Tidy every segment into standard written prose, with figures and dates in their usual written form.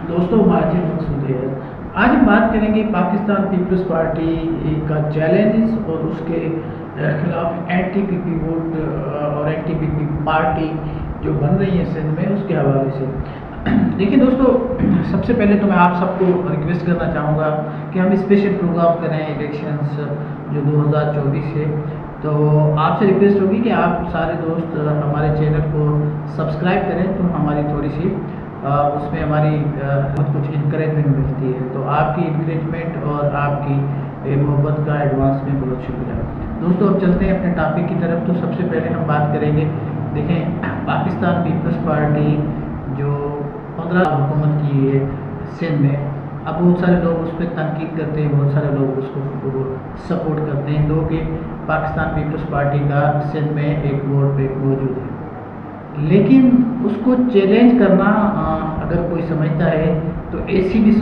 दोस्तों माजिद मकसूद है। आज हम बात करेंगे पाकिस्तान पीपल्स पार्टी का चैलेंजेस और उसके खिलाफ एंटी पीपी वोट और एंटी पीपी पार्टी जो बन रही है सिंध में उसके हवाले से। देखिए दोस्तों, सबसे पहले तो मैं आप सबको रिक्वेस्ट करना चाहूँगा कि हम स्पेशल प्रोग्राम करें इलेक्शंस जो 2024 है। तो आपसे रिक्वेस्ट होगी कि आप सारे दोस्त हमारे चैनल को सब्सक्राइब करें तो हमारी थोड़ी सी उसमें हमारी बहुत कुछ इंकरेजमेंट मिलती है। तो आपकी इंकरेजमेंट और आपकी मोहब्बत का एडवांस में बहुत शुक्रिया। दोस्तों अब चलते हैं अपने टॉपिक की तरफ। तो सबसे पहले हम बात करेंगे, देखें पाकिस्तान पीपल्स पार्टी जो 15 हुकूमत की है सिंध में। अब बहुत सारे लोग उस पर तनकीद करते हैं, बहुत सारे लोग उसको सपोर्ट करते हैं। दो कि पाकिस्तान पीपल्स पार्टी का सिंध में एक वोट पे मौजूद है, लेकिन उसको चैलेंज करना अगर कोई समझता है तो ऐसी भी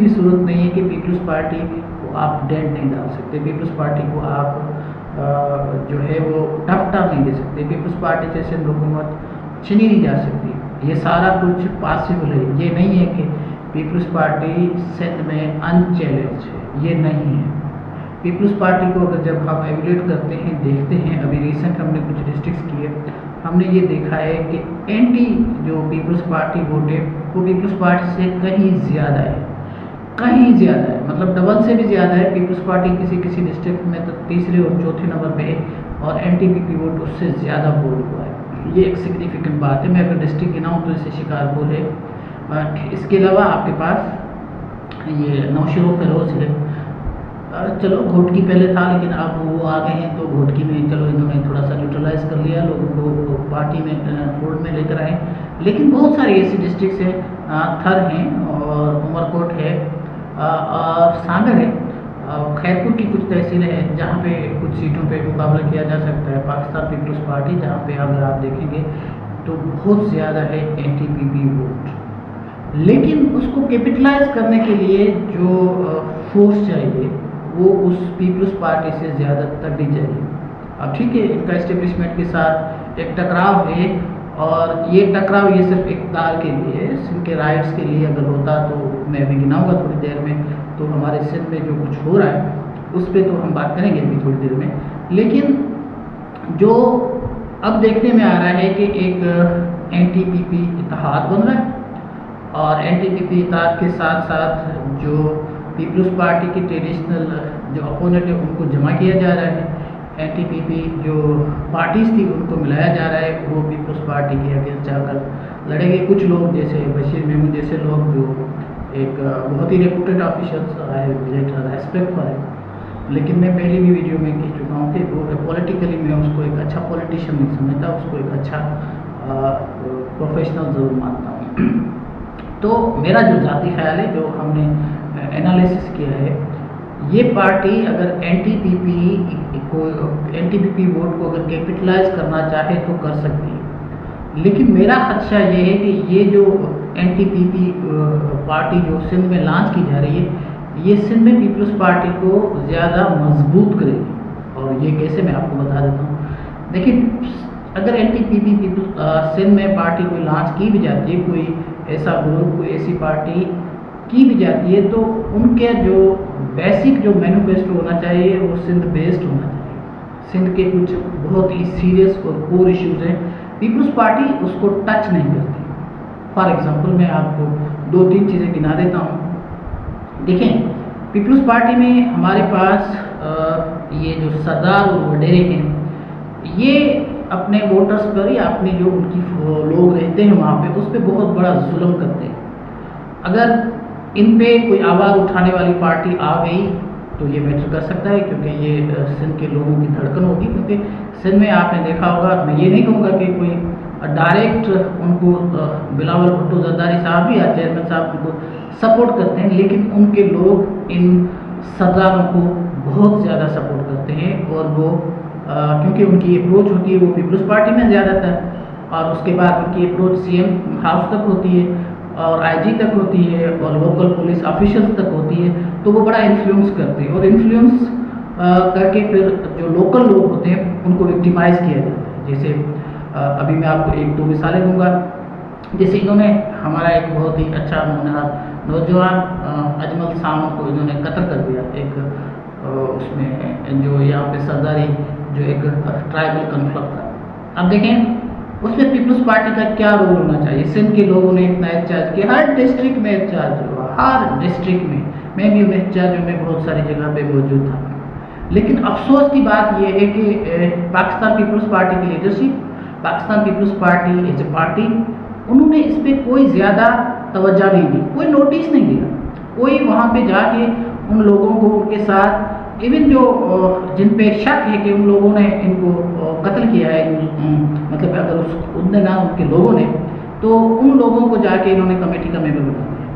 सूरत नहीं है कि पीपल्स पार्टी को आप डेंट नहीं डाल सकते। पीपल्स पार्टी को आप जो है वो टफ्टा नहीं दे सकते। पीपल्स पार्टी से सिंध हुकूमत छीनी नहीं जा सकती। ये सारा कुछ पॉसिबल है। ये नहीं है कि पीपल्स पार्टी सिंध में अनचैलेंज है, ये नहीं है। पीपल्स पार्टी को अगर जब हम एवेल्यूएट करते हैं, देखते हैं, अभी रिसेंट हमने कुछ डिस्ट्रिक्ट्स किए, हमने ये देखा है कि एंटी जो पीपल्स पार्टी वोट है वो पीपल्स पार्टी से कहीं ज़्यादा है, कहीं ज़्यादा है, मतलब डबल से भी ज़्यादा है। पीपल्स पार्टी किसी किसी डिस्ट्रिक्ट में तो तीसरे और चौथे नंबर पे है और एंटी पीपी वोट उससे ज़्यादा वोट हुआ है। ये एक सिग्निफिकेंट बात है। मैं अगर डिस्ट्रिक्ट गिनाऊँ तो जैसे शिकारपुर है, इसके अलावा आपके पास ये नौशेरो फिरोज है। चलो घोटकी पहले था लेकिन अब वो आ गए हैं तो घोटकी में चलो इन्होंने थोड़ा सा न्यूट्रलाइज कर लिया, लोगों को पार्टी में फोल्ड में लेकर आए। लेकिन बहुत सारी ऐसी डिस्ट्रिक्ट्स हैं, थर हैं और उमरकोट है और सागर है, खैरपुर की कुछ तहसीलें हैं जहाँ पे कुछ सीटों पे मुकाबला किया जा सकता है। पाकिस्तान पीपल्स पार्टी जहाँ पे अगर आप देखेंगे तो बहुत ज़्यादा है एंटी पीपी वोट, लेकिन उसको कैपिटलाइज करने के लिए जो फोर्स चाहिए वो उस पीपल्स पार्टी से ज़्यादा तगड़ी चाहिए। अब ठीक है, इनका एस्टेब्लिशमेंट के साथ एक टकराव है और ये टकराव ये सिर्फ इक़्तिदार के लिए है। सिंध के राइट्स के लिए अगर होता तो मैं अभी गिनाऊंगा थोड़ी देर में। तो हमारे सिंध में जो कुछ हो रहा है उस पर तो हम बात करेंगे अभी थोड़ी देर में। लेकिन जो अब देखने में आ रहा है कि एक एंटी पीपी इत्तेहाद बन रहा है और एंटी पीपी इत्तेहाद के साथ साथ जो पीपल्स पार्टी की ट्रेडिशनल जो अपोनेंट है उनको जमा किया जा रहा है। एंटी पीपी जो पार्टीज़ थी उनको मिलाया जा रहा है, वो पीपल्स पार्टी के अगेंस्ट जाकर लड़ेंगे। कुछ लोग जैसे बशीर मेमून जैसे लोग जो एक बहुत ही रेपुटेड ऑफिशियल्स रेस्पेक्ट पर है, लेकिन मैं पहले भी वीडियो में कह चुका हूँ कि वो पॉलिटिकली मैं उसको एक अच्छा पॉलिटिशियन नहीं समझता, उसको एक अच्छा प्रोफेशनल ज़रूर मानता हूँ। तो मेरा जो ज़ाती ख्याल है, जो हमने एनालिसिस किया है, ये पार्टी अगर एंटी पीपी वोट को अगर कैपिटलाइज करना चाहे तो कर सकती है। लेकिन मेरा खदशा ये है कि ये जो एंटी पीपी पार्टी जो सिंध में लॉन्च की जा रही है, ये सिंध में पीपल्स पार्टी को ज़्यादा मजबूत करेगी। और ये कैसे, मैं आपको बता देता हूँ। देखिए, अगर एंटी पीपी सिंध में पार्टी कोई लॉन्च की भी जाती है, कोई ऐसा ग्रुप, कोई ऐसी पार्टी की भी जाती है, तो उनके जो बेसिक जो मैनिफेस्टो होना चाहिए वो सिंध बेस्ड होना चाहिए। सिंध के कुछ बहुत ही सीरियस और कोर इश्यूज हैं, पीपल्स पार्टी उसको टच नहीं करती। फॉर एग्जांपल मैं आपको 2-3 चीज़ें गिना देता हूँ। देखें, पीपल्स पार्टी में हमारे पास ये जो सरदार और वडेरे हैं, ये अपने वोटर्स पर या अपने जो उनकी लोग रहते हैं वहाँ पे, उस पर बहुत बड़ा जुल्म करते हैं। अगर इन पे कोई आवाज़ उठाने वाली पार्टी आ गई तो ये मैटर कर सकता है, क्योंकि ये सिंध के लोगों की धड़कन होगी। क्योंकि सिंध में आपने देखा होगा, मैं ये नहीं कहूँगा कि कोई डायरेक्ट उनको बिलावल भुट्टो जरदारी साहब या चेयरमैन साहब उनको सपोर्ट करते हैं, लेकिन उनके लोग इन सरदारों को बहुत ज़्यादा सपोर्ट करते हैं। और वो क्योंकि उनकी अप्रोच होती है वो पीपल्स पार्टी में ज़्यादातर, और उसके बाद उनकी अप्रोच सीएम हाउस तक होती है और आईजी तक होती है और लोकल पुलिस ऑफिशियल्स तक होती है। तो वो बड़ा इन्फ्लुएंस करते हैं और इन्फ्लुएंस करके फिर जो लोकल लोग होते हैं उनको विक्टिमाइज़ किया जाता है। जैसे अभी मैं आपको 1-2 मिसालें दूंगा। जैसे इन्होंने हमारा एक बहुत ही अच्छा नौजवान अजमल सामो को इन्होंने कत्ल कर दिया, एक उसमें जो यहाँ पे सरदारी जो एक ट्राइबल कन्फ्लिक्ट था। अब देखें उसमें पीपल्स पार्टी का क्या रोल होना चाहिए। सिंध के लोगों ने इतना एहतजाज किया, हर डिस्ट्रिक्ट में एहतजाज हुआ, हर डिस्ट्रिक्ट में, मैं भी उन एहतजाजों में बहुत सारी जगह पे मौजूद था। लेकिन अफसोस की बात यह है कि पाकिस्तान पीपल्स पार्टी की leadership, Pakistan Peoples Party as a party, उन्होंने इस पर कोई ज़्यादा तवज्जो नहीं दी, कोई नोटिस नहीं दिया, कोई वहाँ पे जाके उन लोगों को उनके साथ इवन जो जिन पे शक है कि उन लोगों ने इनको कत्ल किया है, मतलब अगर उनने ना उनके लोगों ने, तो उन लोगों को जाके इन्होंने कमेटी का मेंबर बना दिया।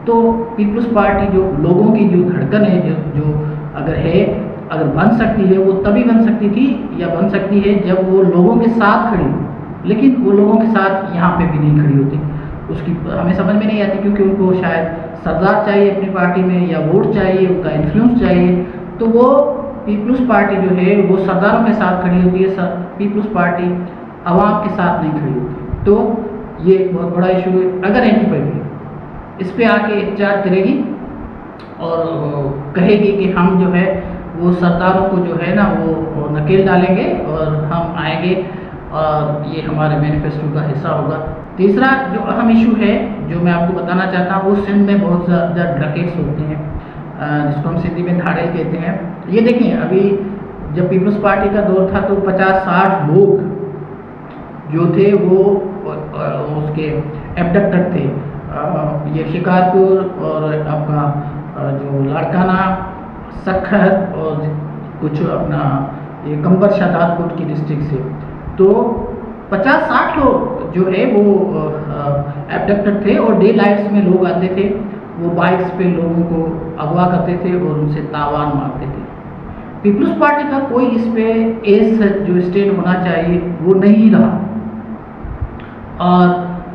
तो पीपल्स पार्टी जो लोगों की जो धड़कन है, जो अगर है, अगर बन सकती है, वो तभी बन सकती थी या बन सकती है जब वो लोगों के साथ खड़ी हो, लेकिन वो लोगों के साथ यहाँ पे भी नहीं खड़ी होती। उसकी हमें समझ में नहीं आती, क्योंकि उनको शायद सरदार चाहिए अपनी पार्टी में, या वोट चाहिए, उनका इन्फ्लुएंस चाहिए, तो वो पीपल्स पार्टी जो है वो सरदारों के साथ खड़ी होती है, पीपल्स पार्टी आवाम के साथ नहीं खड़ी होती। तो ये एक बहुत बड़ा इशू है। अगर एनटीपीपी इस पर आके एहतजाज करेगी और कहेगी कि हम जो है वो सरदारों को जो है ना वो नकेल डालेंगे और हम आएंगे, और ये हमारे मैनिफेस्टो का हिस्सा होगा। तीसरा जो अहम इशू है जो मैं आपको बताना चाहता हूँ, वो सिंध में बहुत ज़्यादा ड्रकेट्स होते हैं, जिसको हम सिंधी में धाड़ेल कहते हैं। ये देखें, अभी जब पीपल्स पार्टी का दौर था तो 50-60 लोग जो थे वो उसके एबडक्टेड थे। ये शिकारपुर और आपका जो लाड़काना, सखत और कुछ अपना ये कंबर शादातपुर की डिस्ट्रिक्ट से, तो 50-60 लोग जो है वो एबडक्टेड थे, और डे लाइट्स में लोग आते थे, वो बाइक्स पे लोगों को अगवा करते थे और उनसे तावान मारते थे। पीपल्स पार्टी का कोई इस पे एज जो स्टैंड होना चाहिए वो नहीं रहा। और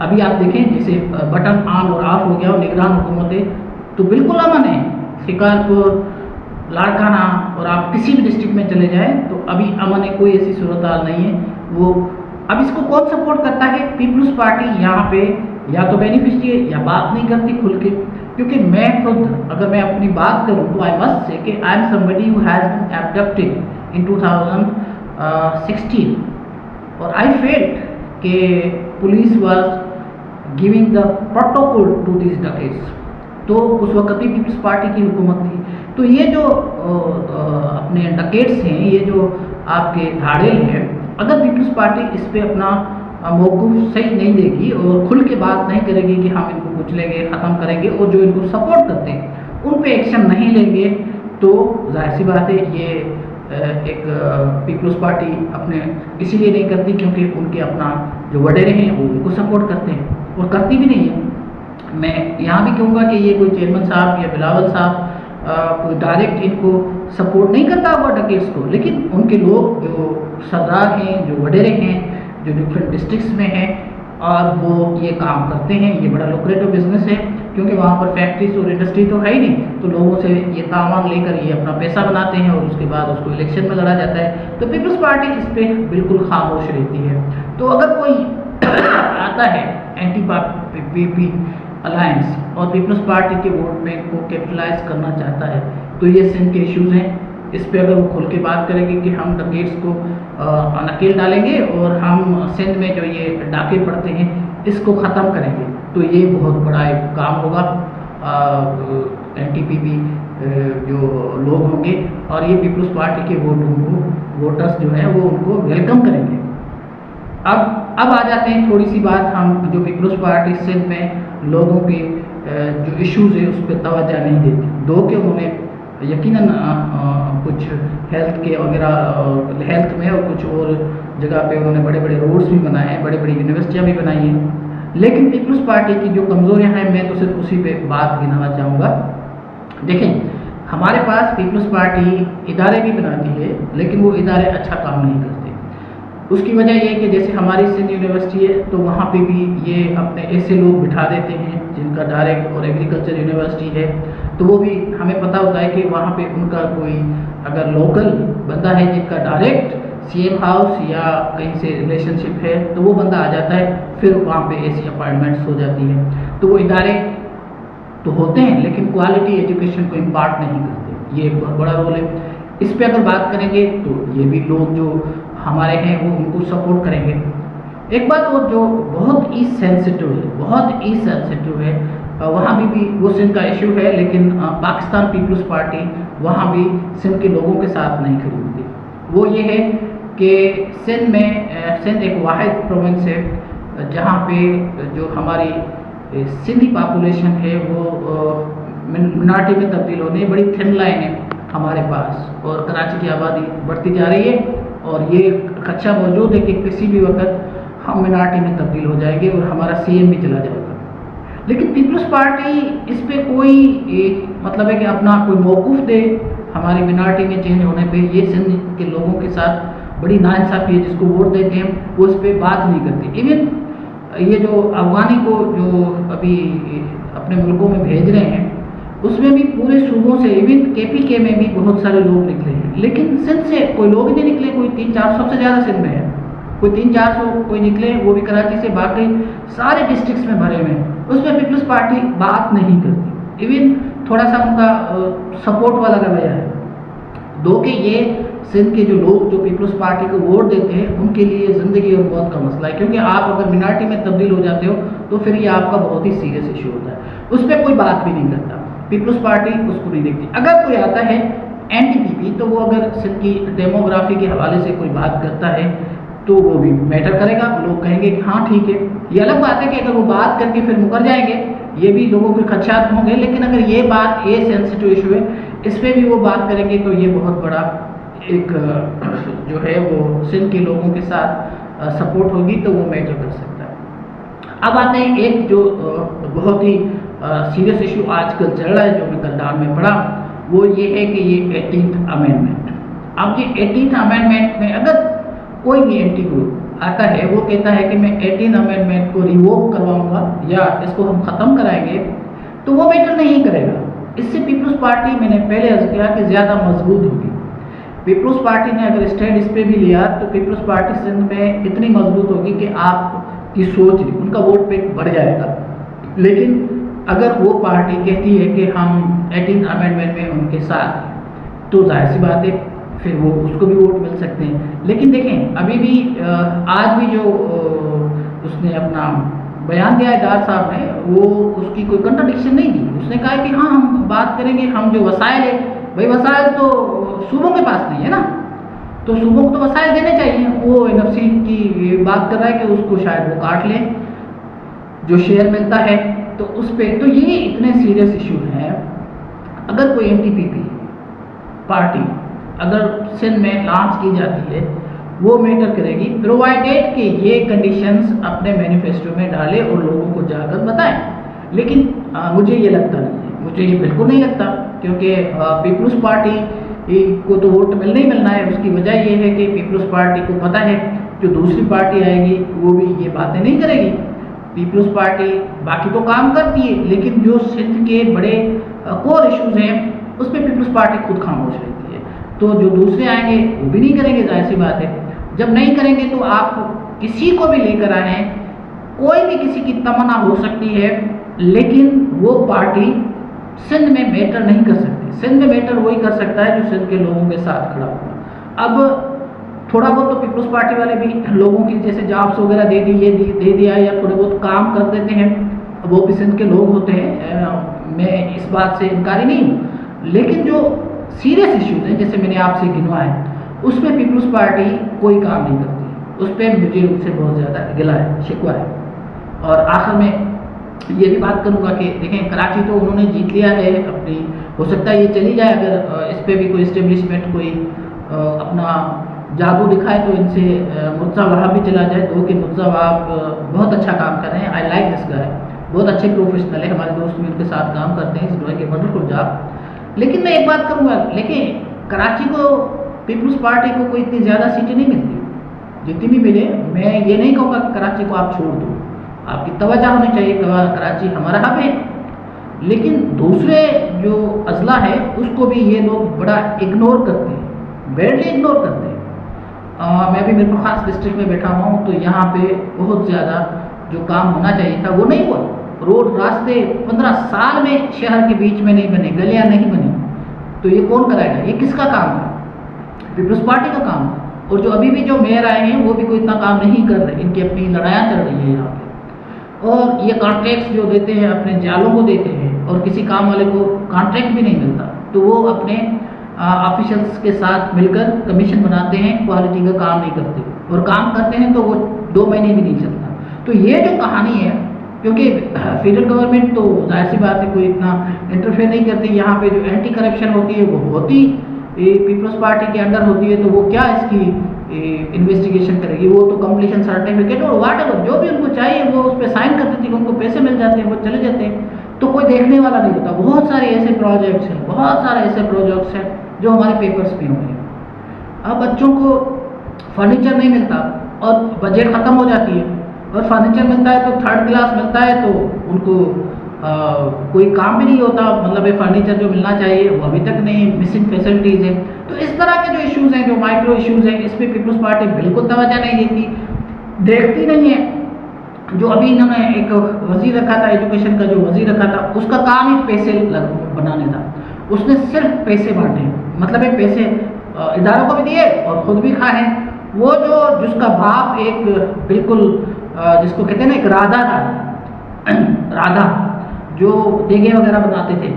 अभी आप देखें जैसे बटन ऑन और ऑफ हो गया और निगरान हुकूमतें तो बिल्कुल अमन है। शिकारपुर, लाड़काना और आप किसी भी डिस्ट्रिक्ट में चले जाएं तो अभी अमन है, कोई ऐसी सूरत हाल नहीं है। वो अब इसको कौन सपोर्ट करता है? पीपल्स पार्टी यहाँ पे या तो बेनिफिशियरी है या बात नहीं करती खुल के। क्योंकि मैं खुद अगर मैं अपनी बात करूँ तो आई मस्ट से कि I am somebody who has been abducted in 2016 और आई फेल्ट कि police was giving the protocol to this dacoits. तो उस वक्त ही पीपल्स पार्टी की हुकूमत थी। तो ये जो अपने डकेट्स हैं, ये जो आपके धाड़ेल हैं, अगर पीपल्स पार्टी इस पे अपना मौक़िफ़ सही नहीं देगी और खुल के बात नहीं करेगी कि हम इनको कुचलेंगे, ख़त्म करेंगे, और जो इनको सपोर्ट करते हैं उन पे एक्शन नहीं लेंगे, तो जाहिर सी बात है ये एक पीपल्स पार्टी अपने इसीलिए नहीं करती क्योंकि उनके अपना जो वडेरे हैं वो उनको सपोर्ट करते हैं और करती भी नहीं है। मैं यहाँ भी कहूँगा कि ये कोई चेयरमैन साहब या बिलावल साहब कोई डायरेक्ट इनको सपोर्ट नहीं करता हुआ डकेट्स को, लेकिन उनके लोग जो सरदार हैं, जो वडेरे हैं, जो डिफरेंट डिस्ट्रिक्ट्स में हैं, और वो ये काम करते हैं। ये बड़ा लुक्रेटिव बिजनेस है क्योंकि वहाँ पर फैक्ट्रीज और इंडस्ट्री तो है ही नहीं, तो लोगों से ये तावान लेकर ये अपना पैसा बनाते हैं और उसके बाद उसको इलेक्शन में लड़ा जाता है। तो पीपल्स पार्टी इस पर बिल्कुल खामोश रहती है। तो अगर कोई आता है एंटी पीपी अलायंस और पीपल्स पार्टी के वोट बैंक को कैपिटलाइज करना चाहता है, तो ये सिंध के इश्यूज़ हैं। इस पे अगर वो खुल के बात करेंगे कि हम डकेट्स को नकेल डालेंगे और हम सिंध में जो ये डाके पड़ते हैं इसको ख़त्म करेंगे, तो ये बहुत बड़ा एक काम होगा। एनटीपीपी जो लोग होंगे और ये पीपल्स पार्टी के वोटर्स जो हैं वो उनको वेलकम करेंगे। अब आ जाते हैं थोड़ी सी बात हम जो पीपल्स पार्टी सिंध में लोगों के जो इश्यूज़ है उस पर तवज्जो नहीं देती। दो के उन्होंने यकीनन कुछ हेल्थ के वगैरह हेल्थ में और कुछ और जगह पे उन्होंने बड़े बड़े रोड्स भी बनाए हैं, बड़ी बड़ी यूनिवर्सिटियाँ भी बनाई हैं। लेकिन पीपल्स पार्टी की जो कमज़ोरियाँ हैं मैं तो सिर्फ उसी पे बात गिनाना चाहूँगा। देखें, हमारे पास पीपल्स पार्टी इदारे भी बनाती है लेकिन वो इदारे अच्छा काम नहीं करते। उसकी वजह ये है कि जैसे हमारी सिंध यूनिवर्सिटी है तो वहाँ पे भी ये अपने ऐसे लोग बिठा देते हैं जिनका डायरेक्ट, और एग्रीकल्चर यूनिवर्सिटी है तो वो भी हमें पता होता है कि वहाँ पे उनका कोई अगर लोकल बंदा है जिनका डायरेक्ट सीएम हाउस या कहीं से रिलेशनशिप है तो वो बंदा आ जाता है, फिर वहाँ पे ऐसी अपॉइंटमेंट्स हो जाती है। तो वो इदारे तो होते हैं लेकिन क्वालिटी एजुकेशन को इम्पार्ट नहीं करते, ये एक बहुत बड़ा रोल है। इस पे अगर बात करेंगे तो ये भी लोग जो हमारे हैं वो उनको सपोर्ट करेंगे। एक बात और जो बहुत ही सेंसिटिव है, बहुत ही सेंसिटिव है, वहाँ भी वो सिंध का इशू है, लेकिन पाकिस्तान पीपल्स पार्टी वहाँ भी सिंध के लोगों के साथ नहीं खड़ी होती। वो ये है कि सिंध में सिंध एक वाहिद प्रोविंस है जहाँ पे जो हमारी सिंधी पॉपुलेशन है वो मिनार्टी में तब्दील होने बड़ी थिन लाइन है हमारे पास, और कराची की आबादी बढ़ती जा रही है और ये खदशा मौजूद है कि किसी भी वक्त हम मिनार्टी में तब्दील हो जाएंगे और हमारा सीएम भी चला जाएगा। लेकिन पीपल्स पार्टी इस पे कोई मतलब है कि अपना कोई मौक़िफ़ दे हमारी मिनार्टी में चेंज होने पे, ये सिंध के लोगों के साथ बड़ी नाइंसाफ़ी है। जिसको वोट देते हैं वो इस पर बात नहीं करती। इवन ये जो अफ़गानी को जो अभी अपने मुल्कों में भेज रहे हैं उसमें भी पूरे सूबों से, इवन केपीके में भी बहुत सारे लोग निकले हैं, लेकिन सिंध से कोई लोग नहीं निकले। कोई 300-400 सबसे ज़्यादा सिंध में है, कोई 300-400 कोई निकले, वो भी कराची से, बाकी सारे डिस्ट्रिक्ट्स में भरे हुए हैं। उसमें पीपल्स पार्टी बात नहीं करती। इवन थोड़ा सा उनका सपोर्ट वाला रवैया है। दो कि ये सिंध के जो लोग जो पीपल्स पार्टी को वोट देते हैं उनके लिए ज़िंदगी और मौत का मसला है, क्योंकि आप अगर मिनार्टी में तब्दील हो जाते हो तो फिर ये आपका बहुत ही सीरियस इशू होता है। उस पर कोई बात भी नहीं करता, पीपल्स पार्टी उसको नहीं देखती। अगर कोई आता है एनटीपीपी तो वो अगर सिंध की डेमोग्राफी के हवाले से कोई बात करता है तो वो भी मैटर करेगा। लोग कहेंगे कि हाँ ठीक है। ये अलग बात है कि अगर वो बात करके फिर मुकर जाएंगे, ये भी लोगों के खदशात होंगे, लेकिन अगर ये बात, ये सेंसिटिव इशू है, इस पर भी वो बात करेंगे तो ये बहुत बड़ा एक जो है वो सिंध के लोगों के साथ सपोर्ट होगी, तो वो मैटर कर सकता है। अब आते हैं एक जो बहुत ही सीरियस इशू आजकल चल रहा है, जो मैं कल डाल में पढ़ा, वो ये है कि ये 18th अमेंडमेंट। अब ये 18th अमेंडमेंट में अगर कोई भी एंटी ग्रुप आता है, वो कहता है कि मैं 18th अमेंडमेंट को रिवोक करवाऊंगा या इसको हम ख़त्म कराएंगे, तो वो मैटर नहीं करेगा। इससे पीपल्स पार्टी, मैंने पहले अर्ज किया कि ज़्यादा मजबूत होगी। पीपल्स पार्टी ने अगर स्टैंड इस पर भी लिया तो पीपल्स पार्टी सिंध में इतनी मजबूत होगी कि आपकी सोच, उनका वोट पे बढ़ जाएगा। लेकिन अगर वो पार्टी कहती है कि हम 18th अमेंडमेंट में उनके साथ, तो जाहिर सी बात है फिर वो उसको भी वोट मिल सकते हैं। लेकिन देखें, अभी भी आज भी जो उसने अपना बयान दिया है डार साहब ने, वो उसकी कोई कंट्राडिक्शन नहीं दी। उसने कहा कि हाँ हम बात करेंगे, हम जो वसाइल है, भाई वसाइल तो सूबों के पास नहीं है ना, तो सूबों को तो वसाइल देने चाहिए। वो एनएफसी की बात कर रहा है कि उसको शायद वो काट लें जो शेयर मिलता है, तो उस पर तो ये इतने सीरियस इशू हैं। अगर कोई एनटीपीपी पार्टी अगर सिंध में लॉन्च की जाती है, वो मैटर करेगी, प्रोवाइडेड कि ये कंडीशंस अपने मैनिफेस्टो में डाले और लोगों को जाकर बताएं। लेकिन मुझे ये लगता नहीं है, मुझे ये बिल्कुल नहीं लगता, क्योंकि पीपल्स पार्टी को तो वोट मिलना ही मिलना है। उसकी वजह ये है कि पीपल्स पार्टी को पता है जो दूसरी पार्टी आएगी वो भी ये बातें नहीं करेगी। पीपल्स पार्टी बाकी तो काम करती है, लेकिन जो सिंध के बड़े कोर इश्यूज हैं उस पर पीपल्स पार्टी खुद खामोश रहती है। तो जो दूसरे आएंगे वो भी नहीं करेंगे, जाहिर सी बात है। जब नहीं करेंगे तो आप किसी को भी लेकर आए, कोई भी किसी की तमन्ना हो सकती है, लेकिन वो पार्टी सिंध में मैटर नहीं कर सकती। सिंध में मैटर वही कर सकता है जो सिंध के लोगों के साथ खड़ा होगा। अब थोड़ा बहुत तो पीपल्स पार्टी वाले भी लोगों की जैसे जॉब्स वगैरह दे दी, ये दे दिया, या थोड़े बहुत काम कर देते हैं, वो भी सिंध के लोग होते हैं, मैं इस बात से इनकारी नहीं हूँ। लेकिन जो सीरियस इश्यूज हैं, जैसे मैंने आपसे गिनवाए, उसमें पीपल्स पार्टी कोई काम नहीं करती। उस पर मुझे उनसे बहुत ज़्यादा गिला है, शिकवा है। और आखिर में ये भी बात करूँगा कि देखें, कराची तो उन्होंने जीत लिया है अपनी, हो सकता है ये चली जाए अगर इस पर भी कोई इस्टेब्लिशमेंट कोई अपना जादू दिखाए, तो इनसे मुर्तज़ा वहाब भी चला जाए। तो कि मुर्तज़ा वहाब बहुत अच्छा काम कर रहे हैं, आई लाइक दिस गाय, बहुत अच्छे प्रोफेशनल है, हमारे दोस्त भी उनके साथ काम करते हैं, इस डोइंग ए वंडरफुल जॉब। लेकिन मैं एक बात करूँगा, लेकिन कराची को, पीपल्स पार्टी को कोई इतनी ज़्यादा सीटें नहीं मिलती। जितनी भी मिले, मैं ये नहीं कहूँगा कि कराची को आप छोड़ दो, आपकी तवज्जो होनी चाहिए, कराची हमारा हब है। लेकिन दूसरे जो अजला है उसको भी ये लोग बड़ा इग्नोर करते हैं, बैडली इग्नोर करते हैं। मैं भी मिरपुर खास डिस्ट्रिक्ट में बैठा हुआ हूँ, तो यहाँ पे बहुत ज़्यादा जो काम होना चाहिए था वो नहीं हुआ। रोड रास्ते 15 साल में शहर के बीच में नहीं बने, गलियाँ नहीं बनी, तो ये कौन कराएगा? ये किसका काम है? पीपल्स पार्टी का काम है। और जो अभी भी जो मेयर आए हैं वो भी कोई इतना काम नहीं कर रहे, इनकी अपनी लड़ाइयाँ चल रही है यहाँ पे। और ये कॉन्ट्रैक्ट्स जो देते हैं अपने जालों को देते हैं, और किसी काम वाले को कॉन्ट्रैक्ट भी नहीं मिलता, तो वो अपने ऑफिशियल्स के साथ मिलकर कमीशन बनाते हैं, क्वालिटी का काम नहीं करते, और काम करते हैं तो वो 2 महीने भी नहीं चलता। तो ये जो कहानी है, क्योंकि फेडरल गवर्नमेंट तो जाहिर सी बात है कोई इतना इंटरफेयर नहीं करती, यहाँ पे जो एंटी करप्शन होती है वो होती पीपल्स पार्टी के अंडर होती है, तो वो क्या इसकी इन्वेस्टिगेशन करेगी? वो तो कंप्लीशन सर्टिफिकेट और वाट एवर जो भी उनको चाहिए वो उस पर साइन कर देती है, उनको पैसे मिल जाते हैं, वो चले जाते हैं, तो कोई देखने वाला नहीं होता। बहुत सारे ऐसे प्रोजेक्ट्स हैं, बहुत सारे ऐसे प्रोजेक्ट्स हैं जो हमारे पेपर्स में हुए हैं। अब बच्चों को फर्नीचर नहीं मिलता और बजट ख़त्म हो जाती है, और फर्नीचर मिलता है तो 3rd क्लास मिलता है, तो उनको कोई काम भी नहीं होता, मतलब ये फर्नीचर जो मिलना चाहिए वो अभी तक नहीं, मिसिंग फैसिलिटीज़ है। तो इस तरह के जो इश्यूज़ हैं, जो माइक्रो इश्यूज़ हैं, इस पर पीपल्स पार्टी बिल्कुल तवज्जो नहीं देती, देखती नहीं है। जो अभी इन्होंने एक वजीर रखा था, एजुकेशन का जो वजीर रखा था, उसका काम ही पैसे बनाने था, उसने सिर्फ पैसे बांटे, मतलब ये पैसे इदारों को भी दिए और ख़ुद भी खाए। वो जो जिसका बाप एक बिल्कुल जिसको कहते हैं ना एक राधा था, राधा जो देगे वगैरह बनाते थे,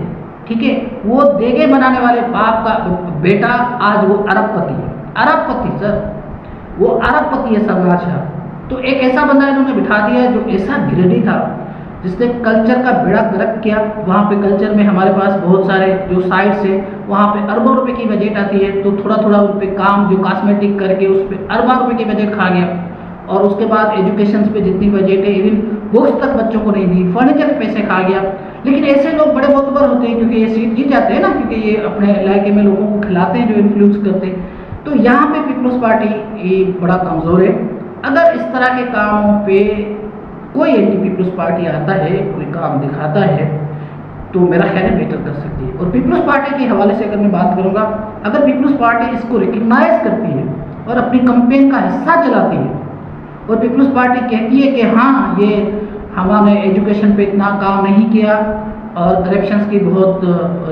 ठीक है, वो देगे बनाने वाले बाप का बेटा आज वो अरबपति है, अरबपति सर, वो अरबपति है सरदार शाह। तो एक ऐसा बंदा इन्होंने बिठा दिया जो ऐसा गिरडी था, जिसने कल्चर का बेड़ा गर्क किया। वहाँ पे कल्चर में हमारे पास बहुत सारे जो साइट्स हैं, वहाँ पे अरबों रुपए की बजट आती है, तो थोड़ा थोड़ा उन पर काम जो कॉस्मेटिक करके उस पर अरबों रुपए की बजट खा गया। और उसके बाद एजुकेशन पे जितनी बजट है, इवन बुक्स तक बच्चों को नहीं दी, फर्नीचर के पैसे खा गया। लेकिन ऐसे लोग बड़े मोतबर होते हैं, क्योंकि ये सीट जीत जाते हैं ना, क्योंकि ये अपने इलाके में लोगों को खिलाते हैं, जो इन्फ्लुएंस करते हैं। तो यहाँ पे पीपल्स पार्टी ये बड़ा कमज़ोर है। अगर इस तरह के कामों पे कोई एंटी पीपल्स पार्टी आता है, कोई काम दिखाता है, तो मेरा ख्याल है बेटर कर सकती है। और पीपल्स पार्टी के हवाले से अगर मैं बात करूँगा, अगर पीपल्स पार्टी इसको रिकग्नाइज करती है और अपनी कंपेन का हिस्सा चलाती है, और पीपल्स पार्टी कहती है कि हाँ ये हमने एजुकेशन पे इतना काम नहीं किया और करप्शंस की बहुत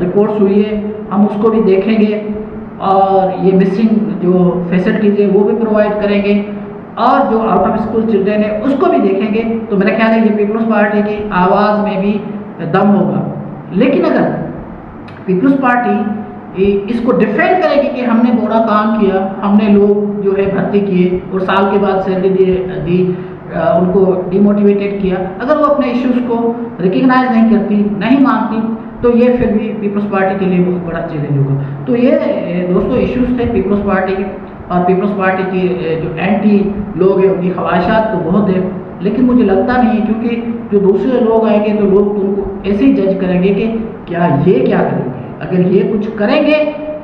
रिपोर्ट्स हुई है, हम उसको भी देखेंगे, और ये मिसिंग जो फैसिलिटीज़ है वो भी प्रोवाइड करेंगे, और जो आउट ऑफ स्कूल चिल्ड्रेन है उसको भी देखेंगे, तो मेरा ख्याल है ये पीपल्स पार्टी की आवाज़ में भी दम होगा। लेकिन अगर पीपल्स पार्टी इसको डिफेंड करेगी कि हमने बड़ा काम किया, हमने लोग जो है भर्ती किए और साल के बाद सैलरी दी, उनको डिमोटिवेटेड किया, अगर वो अपने इश्यूज़ को रिकग्नाइज नहीं करती, नहीं मानती, तो ये फिर भी पीपल्स पार्टी के लिए बहुत बड़ा चैलेंज होगा। तो ये दोस्तों इश्यूज़ थे पीपल्स पार्टी के, और पीपल्स पार्टी के जो एंटी लोग हैं उनकी ख्वाहिशात तो बहुत है, लेकिन मुझे लगता नहीं है, क्योंकि जो दूसरे लोग आएंगे तो लोग तो उनको ऐसे ही जज करेंगे कि क्या ये क्या करेंगे। अगर ये कुछ करेंगे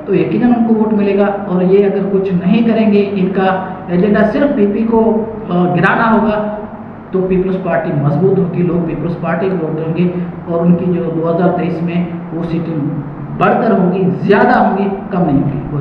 तो यकीनन उनको वोट मिलेगा, और ये अगर कुछ नहीं करेंगे, इनका एजेंडा सिर्फ पीपी को गिराना होगा, तो पीपल्स पार्टी मजबूत होगी, लोग पीपल्स पार्टी को वोट देंगे, और उनकी जो 2023 में वो सीटें बढ़कर होंगी, ज़्यादा होंगी, कम नहीं होंगी।